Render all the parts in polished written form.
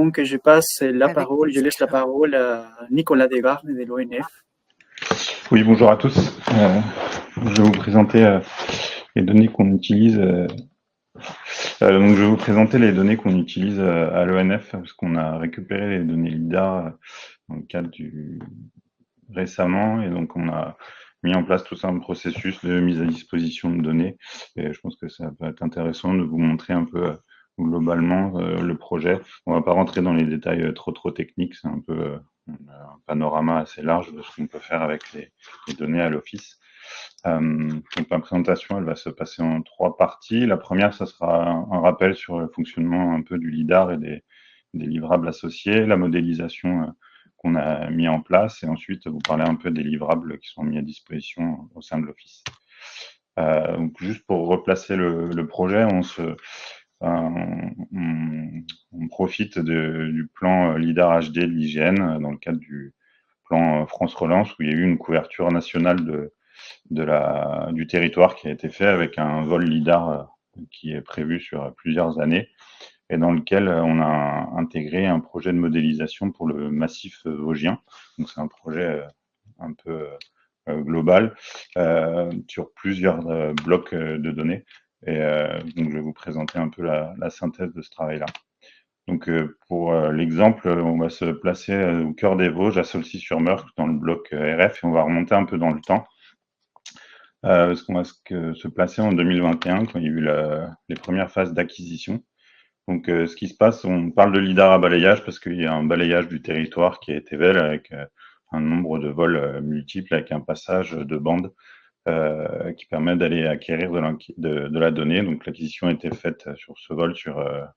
donc Avec je laisse la plaisir. parole à Nicolas Desgardes de l'ONF. Oui, bonjour à tous. Je vais vous présenter les données qu'on utilise. Donc, je vais vous présenter les données qu'on utilise à l'ONF, parce qu'on a récupéré les données LIDAR dans le cadre récemment, et donc on a mis en place tout ça un processus de mise à disposition de données. Et je pense que ça peut être intéressant de vous montrer un peu globalement le projet. On va pas rentrer dans les détails trop techniques, c'est un peu un panorama assez large de ce qu'on peut faire avec les données à l'office. Donc la présentation, elle va se passer en 3 parties. La première, ça sera un rappel sur le fonctionnement un peu du LIDAR et des livrables associés, la modélisation qu'on a mis en place, et ensuite vous parler un peu des livrables qui sont mis à disposition au sein de l'Office. Donc juste pour replacer le projet, on profite du plan LIDAR HD de l'IGN dans le cadre du plan France Relance, où il y a eu une couverture nationale du territoire qui a été fait avec un vol LIDAR qui est prévu sur plusieurs années, et dans lequel on a intégré un projet de modélisation pour le massif vosgien. Donc c'est un projet un peu global sur plusieurs blocs de données. Et donc je vais vous présenter un peu la synthèse de ce travail-là. Donc pour l'exemple, on va se placer au cœur des Vosges, à Saulcy-sur-Meurthe, dans le bloc RF, et on va remonter un peu dans le temps. Parce qu'on va se placer en 2021, quand il y a eu les premières phases d'acquisition. Donc, ce qui se passe, on parle de LIDAR à balayage parce qu'il y a un balayage du territoire qui a été fait avec un nombre de vols multiples, avec un passage de bande qui permet d'aller acquérir de la donnée. Donc, l'acquisition a été faite sur ce vol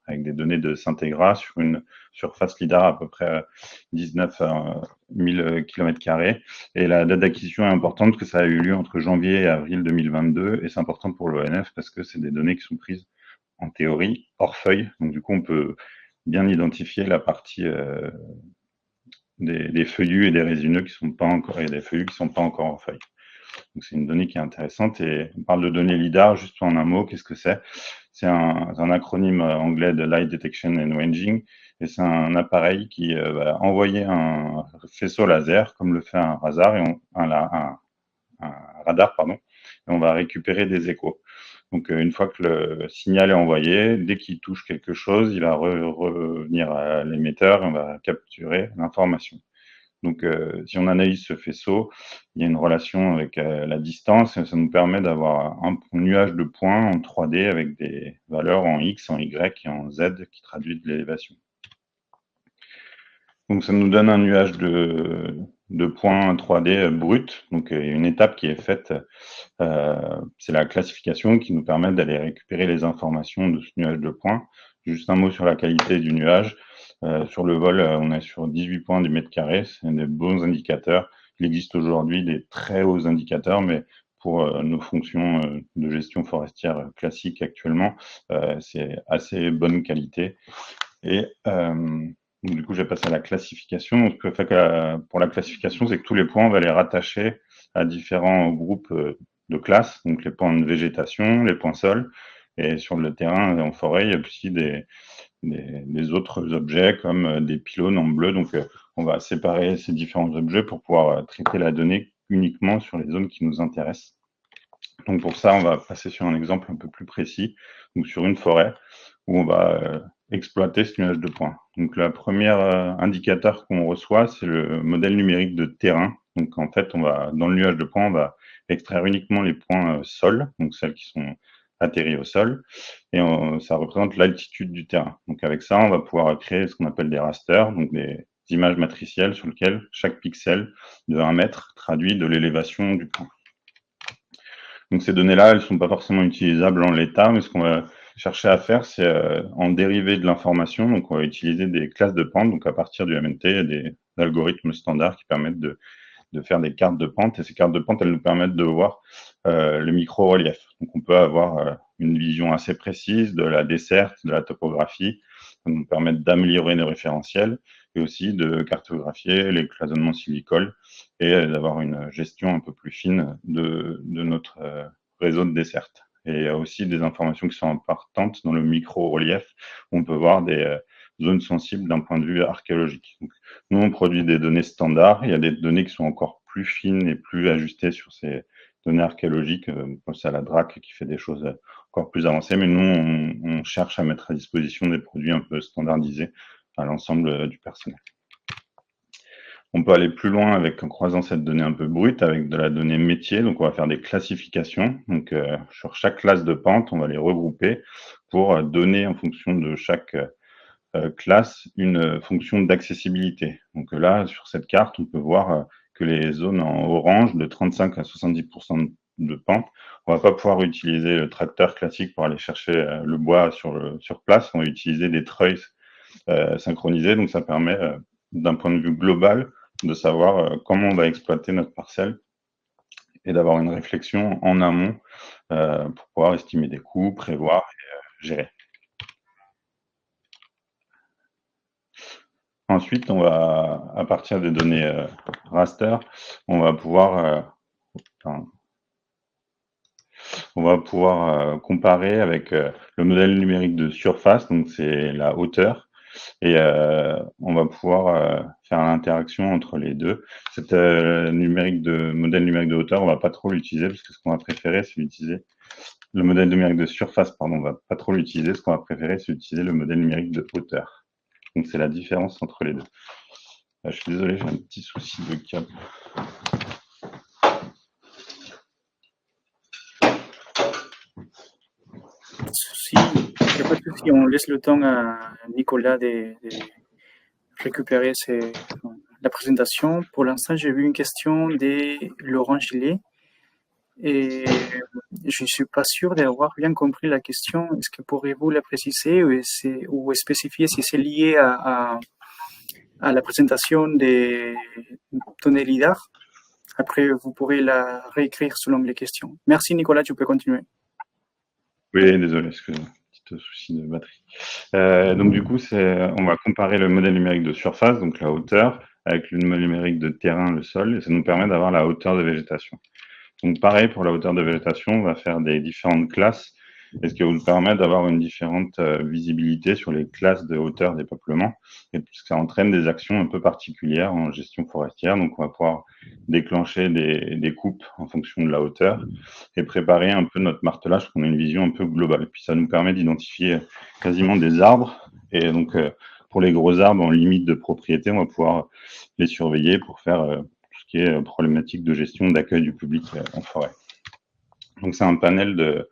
avec des données de Syntegra sur une surface LIDAR à peu près 19 000 km². Et la date d'acquisition est importante parce que ça a eu lieu entre janvier et avril 2022. Et c'est important pour l'ONF parce que c'est des données qui sont prises en théorie hors feuille. Donc, du coup, on peut bien identifier la partie des feuillus et des résineux qui sont pas encore, et des feuillus qui sont pas encore en feuille. Donc, c'est une donnée qui est intéressante. Et on parle de données LIDAR, juste en un mot, qu'est-ce que c'est? C'est un acronyme anglais de Light Detection and Ranging, et c'est un appareil qui va envoyer un faisceau laser, comme le fait un radar, pardon, et on va récupérer des échos. Donc, une fois que le signal est envoyé, dès qu'il touche quelque chose, il va revenir à l'émetteur et on va capturer l'information. Donc, si on analyse ce faisceau, il y a une relation avec la distance, et ça nous permet d'avoir un nuage de points en 3D avec des valeurs en X, en Y et en Z qui traduisent de l'élévation. Donc, ça nous donne un nuage de points 3D brut. Donc, il y a une étape qui est faite, c'est la classification qui nous permet d'aller récupérer les informations de ce nuage de points. Juste un mot sur la qualité du nuage. Sur le vol, on est sur 18 points du mètre carré, c'est des bons indicateurs. Il existe aujourd'hui des très hauts indicateurs, mais pour nos fonctions de gestion forestière classiques actuellement, c'est assez bonne qualité. Et donc, du coup, je vais passer à la classification. Donc, ce que fait pour la classification, c'est que tous les points, on va les rattacher à différents groupes de classes, donc les points de végétation, les points sol, et sur le terrain, en forêt, il y a aussi des autres objets comme des pylônes en bleu. Donc, on va séparer ces différents objets pour pouvoir traiter la donnée uniquement sur les zones qui nous intéressent. Donc, pour ça, on va passer sur un exemple un peu plus précis, donc sur une forêt où on va exploiter ce nuage de points. Donc, le premier indicateur qu'on reçoit, c'est le modèle numérique de terrain. Donc, en fait, dans le nuage de points, on va extraire uniquement les points sol, donc celles qui sont atterris au sol, et ça représente l'altitude du terrain. Donc, avec ça, on va pouvoir créer ce qu'on appelle des rasters, donc des images matricielles sur lesquelles chaque pixel de 1 mètre traduit de l'élévation du point. Donc, ces données-là, elles ne sont pas forcément utilisables en l'état, mais ce qu'on va chercher à faire, c'est en dériver de l'information. Donc, on va utiliser des classes de pente. Donc, à partir du MNT, il y a des algorithmes standards qui permettent de faire des cartes de pente. Et ces cartes de pente, elles nous permettent de voir le micro-relief. Donc, on peut avoir une vision assez précise de la desserte, de la topographie. Ça nous permet d'améliorer nos référentiels et aussi de cartographier les cloisonnements silicoles et d'avoir une gestion un peu plus fine de notre réseau de desserte. Et il y a aussi des informations qui sont importantes dans le micro-relief. On peut voir des zones sensibles d'un point de vue archéologique. Donc, nous, on produit des données standards. Il y a des données qui sont encore plus fines et plus ajustées sur ces données archéologiques. On pense à la DRAC qui fait des choses encore plus avancées, mais nous, on cherche à mettre à disposition des produits un peu standardisés à l'ensemble du personnel. On peut aller plus loin en croisant cette donnée un peu brute avec de la donnée métier. Donc, on va faire des classifications. Donc, sur chaque classe de pente, on va les regrouper pour donner en fonction de chaque classe une fonction d'accessibilité. Donc là, sur cette carte, on peut voir que les zones en orange, de 35 à 70% de pente, on va pas pouvoir utiliser le tracteur classique pour aller chercher le bois sur place. On va utiliser des treuils synchronisés. Donc ça permet, d'un point de vue global, de savoir comment on va exploiter notre parcelle et d'avoir une réflexion en amont pour pouvoir estimer des coûts, prévoir et gérer. Ensuite, on va, à partir des données raster, on va pouvoir comparer avec le modèle numérique de surface, donc c'est la hauteur, et on va pouvoir faire l'interaction entre les deux. Cette modèle numérique de hauteur, on va pas trop l'utiliser parce que ce qu'on va préférer, c'est utiliser le modèle numérique de surface, pardon, on va pas trop l'utiliser. Ce qu'on va préférer, c'est utiliser le modèle numérique de hauteur. Donc c'est la différence entre les deux. Je suis désolé, j'ai un petit souci de câble. Si, il n'y a pas de souci, on laisse le temps à Nicolas de récupérer la présentation. Pour l'instant, j'ai vu une question de Laurent Gillet et je ne suis pas sûr d'avoir bien compris la question. Est-ce que pourriez-vous la préciser ou spécifier si c'est lié à la présentation des données LIDAR? Après, vous pourrez la réécrire selon les questions. Merci Nicolas, tu peux continuer. Oui, désolé, excusez-moi, petit souci de batterie. Donc du coup, on va comparer le modèle numérique de surface, donc la hauteur, avec le modèle numérique de terrain, le sol, et ça nous permet d'avoir la hauteur de végétation. Donc pareil, pour la hauteur de végétation, on va faire des différentes classes, et ce qui va nous permettre d'avoir une différente visibilité sur les classes de hauteur des peuplements, et ça entraîne des actions un peu particulières en gestion forestière. Donc on va pouvoir déclencher des coupes en fonction de la hauteur et préparer un peu notre martelage pour qu'on ait une vision un peu globale. Puis ça nous permet d'identifier quasiment des arbres, et donc pour les gros arbres en limite de propriété, on va pouvoir les surveiller pour faire tout ce qui est problématique de gestion d'accueil du public en forêt. Donc c'est un panel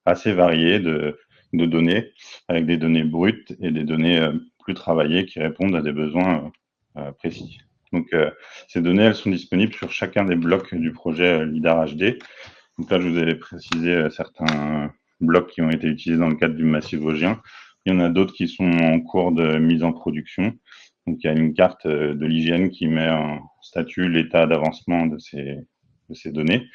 assez varié de données, avec des données brutes et des données plus travaillées qui répondent à des besoins précis. Donc ces données, elles sont disponibles sur chacun des blocs du projet LIDAR HD. Donc là, je vous ai précisé certains blocs qui ont été utilisés dans le cadre du massif vosgien. Il y en a d'autres qui sont en cours de mise en production. Donc il y a une carte de l'IGN qui met en statut l'état d'avancement de ces données.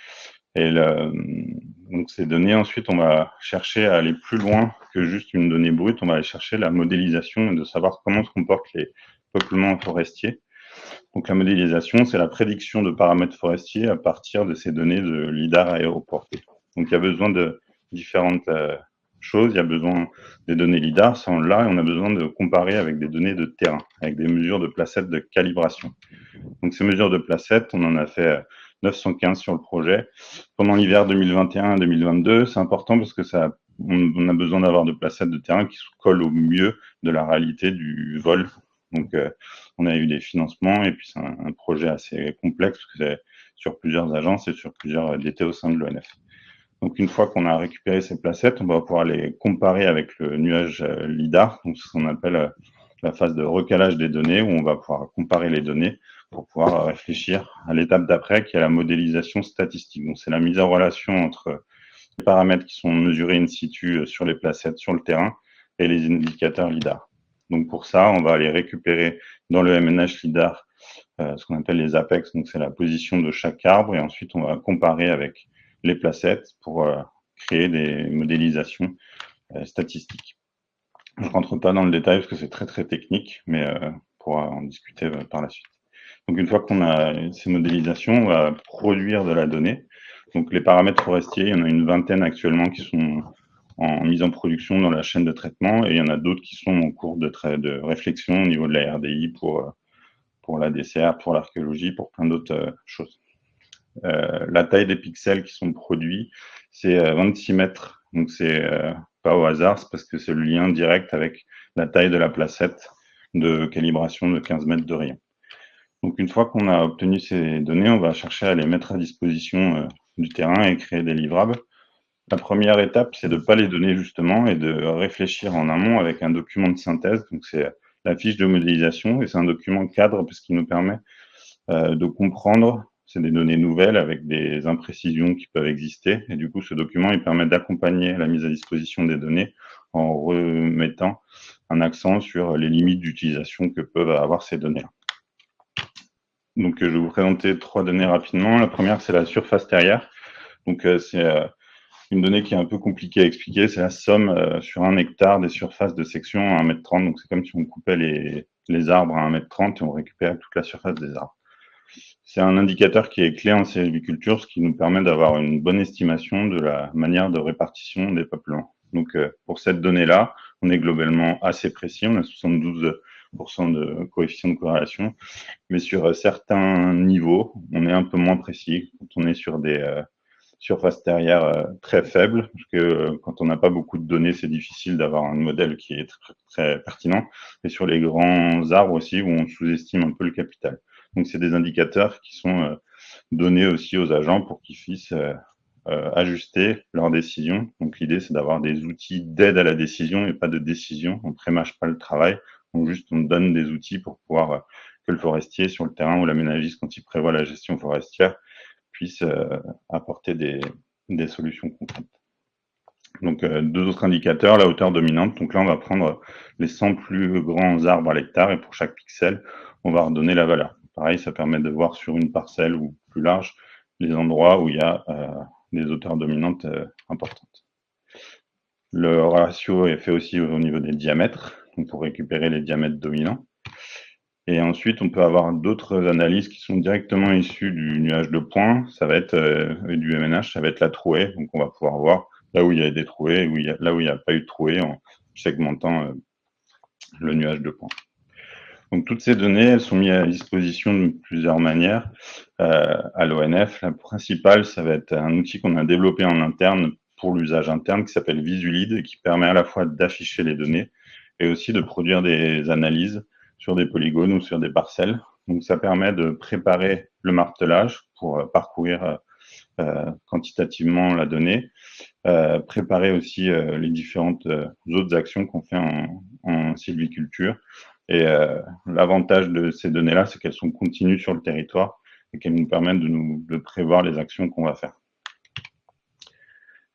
Et donc ces données, ensuite, on va chercher à aller plus loin que juste une donnée brute. On va aller chercher la modélisation et de savoir comment se comportent les peuplements forestiers. Donc la modélisation, c'est la prédiction de paramètres forestiers à partir de ces données de LIDAR aéroportées. Donc il y a besoin de différentes choses. Il y a besoin des données LIDAR, ça on l'a, et on a besoin de comparer avec des données de terrain, avec des mesures de placettes de calibration. Donc ces mesures de placettes, on en a fait 915 sur le projet. Pendant l'hiver 2021-2022, c'est important parce que on a besoin d'avoir de placettes de terrain qui se collent au mieux de la réalité du vol. Donc, on a eu des financements et puis c'est un projet assez complexe parce que c'est sur plusieurs agences et sur plusieurs DT au sein de l'ONF. Donc, une fois qu'on a récupéré ces placettes, on va pouvoir les comparer avec le nuage LIDAR, donc ce qu'on appelle la phase de recalage des données, où on va pouvoir comparer les données pour pouvoir réfléchir à l'étape d'après, qui est la modélisation statistique. Donc, c'est la mise en relation entre les paramètres qui sont mesurés in situ sur les placettes, sur le terrain, et les indicateurs LIDAR. Donc, pour ça, on va aller récupérer dans le MNH LIDAR ce qu'on appelle les apex, donc c'est la position de chaque arbre, et ensuite, on va comparer avec les placettes pour créer des modélisations statistiques. Je ne rentre pas dans le détail parce que c'est très, très technique, mais on pourra en discuter par la suite. Donc, une fois qu'on a ces modélisations, on va produire de la donnée. Donc, les paramètres forestiers, il y en a une vingtaine actuellement qui sont en mise en production dans la chaîne de traitement, et il y en a d'autres qui sont en cours de réflexion au niveau de la RDI pour la DCR, pour l'archéologie, pour plein d'autres choses. La taille des pixels qui sont produits, c'est 26 mètres, donc c'est pas au hasard, c'est parce que c'est le lien direct avec la taille de la placette de calibration de 15 mètres de rayon. Donc une fois qu'on a obtenu ces données, on va chercher à les mettre à disposition du terrain et créer des livrables. La première étape, c'est de ne pas les donner justement et de réfléchir en amont avec un document de synthèse. Donc c'est la fiche de modélisation, et c'est un document cadre parce qu'il nous permet de comprendre. C'est des données nouvelles avec des imprécisions qui peuvent exister. Et du coup, ce document, il permet d'accompagner la mise à disposition des données en remettant un accent sur les limites d'utilisation que peuvent avoir ces données-là. Donc, je vais vous présenter 3 données rapidement. La première, c'est la surface terrière. Donc, c'est une donnée qui est un peu compliquée à expliquer. C'est la somme sur 1 hectare des surfaces de section à 1,30 m. Donc, c'est comme si on coupait les arbres à 1,30 m et on récupérait toute la surface des arbres. C'est un indicateur qui est clé en sylviculture, ce qui nous permet d'avoir une bonne estimation de la manière de répartition des peuplements. Donc, pour cette donnée-là, on est globalement assez précis. On a 72% de coefficient de corrélation. Mais sur certains niveaux, on est un peu moins précis. Quand on est sur des surfaces terrières très faibles, parce que quand on n'a pas beaucoup de données, c'est difficile d'avoir un modèle qui est très, très pertinent. Et sur les grands arbres aussi, où on sous-estime un peu le capital. Donc, c'est des indicateurs qui sont donnés aussi aux agents pour qu'ils puissent ajuster leurs décisions. Donc, l'idée, c'est d'avoir des outils d'aide à la décision et pas de décision. On ne prémâche pas le travail. Donc, juste, on donne des outils pour pouvoir que le forestier sur le terrain ou l'aménagiste, quand il prévoit la gestion forestière, puisse apporter des solutions concrètes. Donc, 2 autres indicateurs, la hauteur dominante. Donc là, on va prendre les 100 plus grands arbres à l'hectare et pour chaque pixel, on va redonner la valeur. Pareil, ça permet de voir sur une parcelle ou plus large les endroits où il y a des hauteurs dominantes importantes. Le ratio est fait aussi au niveau des diamètres, donc pour récupérer les diamètres dominants. Et ensuite, on peut avoir d'autres analyses qui sont directement issues du nuage de points. Ça va être du MNH, ça va être la trouée. Donc, on va pouvoir voir là où il y a des trouées, là où il n'y a pas eu de trouée, en segmentant le nuage de points. Donc, toutes ces données, elles sont mises à disposition de plusieurs manières à l'ONF. La principale, ça va être un outil qu'on a développé en interne pour l'usage interne qui s'appelle Visulide, qui permet à la fois d'afficher les données et aussi de produire des analyses sur des polygones ou sur des parcelles. Donc, ça permet de préparer le martelage pour parcourir quantitativement la donnée, préparer aussi les différentes autres actions qu'on fait en sylviculture. Et l'avantage de ces données-là, c'est qu'elles sont continues sur le territoire et qu'elles nous permettent de prévoir les actions qu'on va faire.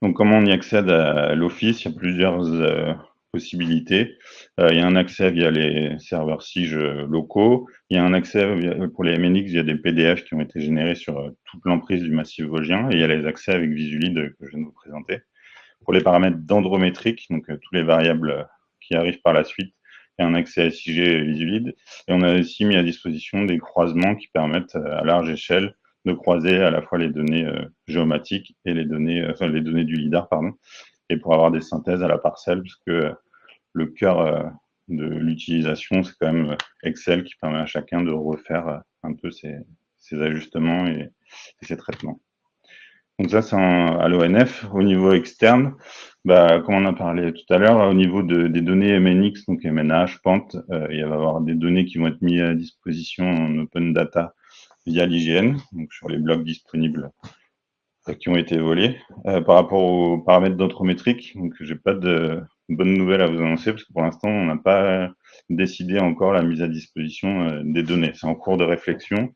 Donc, comment on y accède à l'Office? Il y a plusieurs possibilités. Il y a un accès via les serveurs SIG locaux. Il y a un accès pour les MNX via des PDF qui ont été générés sur toute l'emprise du massif vosgien. Et il y a les accès avec Visulide que je viens de vous présenter. Pour les paramètres dendrométriques, donc tous les variables qui arrivent par la suite, il y a un accès SIG et Visulide. Et on a aussi mis à disposition des croisements qui permettent à large échelle de croiser à la fois les données géomatiques et les données du LIDAR, et pour avoir des synthèses à la parcelle, puisque le cœur de l'utilisation, c'est quand même Excel qui permet à chacun de refaire un peu ses ajustements et ses traitements. Donc ça, c'est à l'ONF. Au niveau externe, comme on a parlé tout à l'heure, au niveau des données MNX, donc MNH, PANT, il va y avoir des données qui vont être mises à disposition en open data via l'IGN, donc sur les blocs disponibles qui ont été volés. Par rapport aux paramètres dendrométriques, donc j'ai pas de bonnes nouvelles à vous annoncer parce que pour l'instant, on n'a pas décidé encore la mise à disposition des données. C'est en cours de réflexion.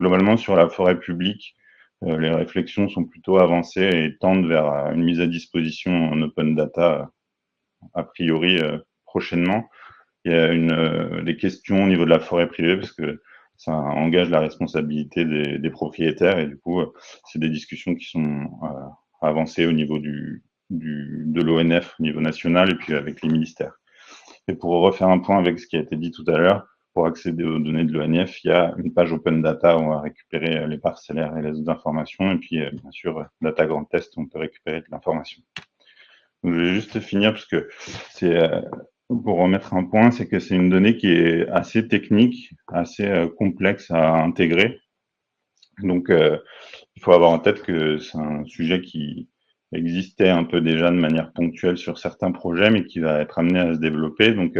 Globalement, sur la forêt publique, les réflexions sont plutôt avancées et tendent vers une mise à disposition en open data a priori prochainement. Il y a des questions au niveau de la forêt privée parce que ça engage la responsabilité des propriétaires et du coup, c'est des discussions qui sont avancées au niveau de l'ONF au niveau national et puis avec les ministères. Et pour refaire un point avec ce qui a été dit tout à l'heure, pour accéder aux données de l'ONF, il y a une page Open Data où on va récupérer les parcellaires et les autres informations et puis bien sûr Data Grand Test où on peut récupérer de l'information. Donc, je vais juste finir parce que c'est pour remettre un point, c'est que c'est une donnée qui est assez technique, assez complexe à intégrer. Donc, il faut avoir en tête que c'est un sujet qui existait un peu déjà de manière ponctuelle sur certains projets, mais qui va être amené à se développer. Donc,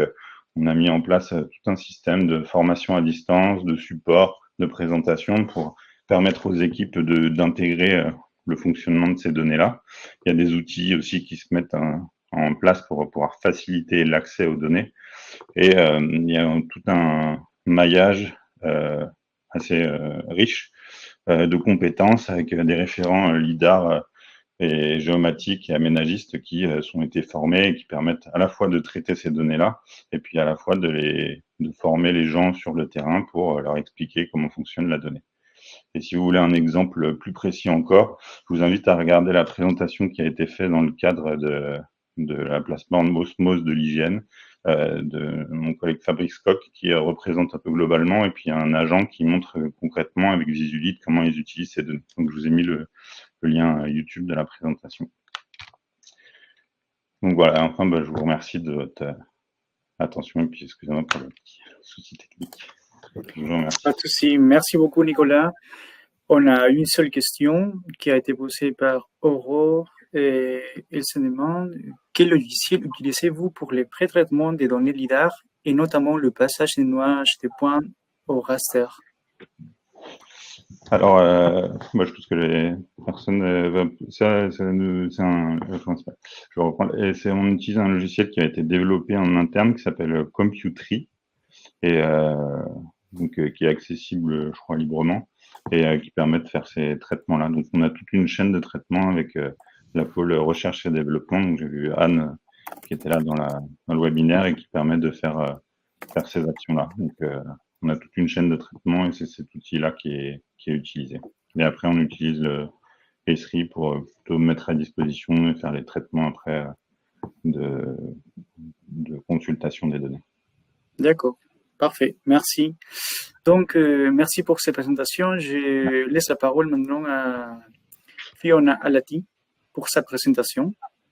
on a mis en place tout un système de formation à distance, de support, de présentation pour permettre aux équipes d'intégrer le fonctionnement de ces données-là. Il y a des outils aussi qui se mettent en place pour pouvoir faciliter l'accès aux données. Et il y a tout un maillage assez riche de compétences avec des référents LIDAR et géomatiques et aménagistes qui sont été formés et qui permettent à la fois de traiter ces données-là et puis à la fois de former les gens sur le terrain pour leur expliquer comment fonctionne la donnée. Et si vous voulez un exemple plus précis encore, je vous invite à regarder la présentation qui a été faite dans le cadre de la plateforme Osmose de l'hygiène de mon collègue Fabrice Koch qui représente un peu globalement et puis un agent qui montre concrètement avec Visulit comment ils utilisent ces données. Donc je vous ai mis le lien YouTube de la présentation. Donc voilà, enfin je vous remercie de votre attention et puis excusez-moi pour le petit souci technique. Je vous remercie. Pas de souci. Merci beaucoup, Nicolas. On a une seule question qui a été posée par Aurore et elle se demande quel logiciel utilisez-vous pour le pré-traitement des données LIDAR et notamment le passage des nuages de points au raster? Alors, je pense que les personnes, je reprends. On utilise un logiciel qui a été développé en interne qui s'appelle Computry et donc qui est accessible, je crois, librement et qui permet de faire ces traitements-là. Donc, on a toute une chaîne de traitement avec la pôle recherche et développement. Donc, j'ai vu Anne qui était là dans le webinaire et qui permet de faire ces actions-là. Donc, on a toute une chaîne de traitement et c'est cet outil-là qui est utilisé. Et après, on utilise le Esri pour plutôt mettre à disposition et faire les traitements après de consultation des données. D'accord, parfait, merci. Donc, merci pour ces présentations. Je laisse la parole maintenant à Fiona Alati pour sa présentation.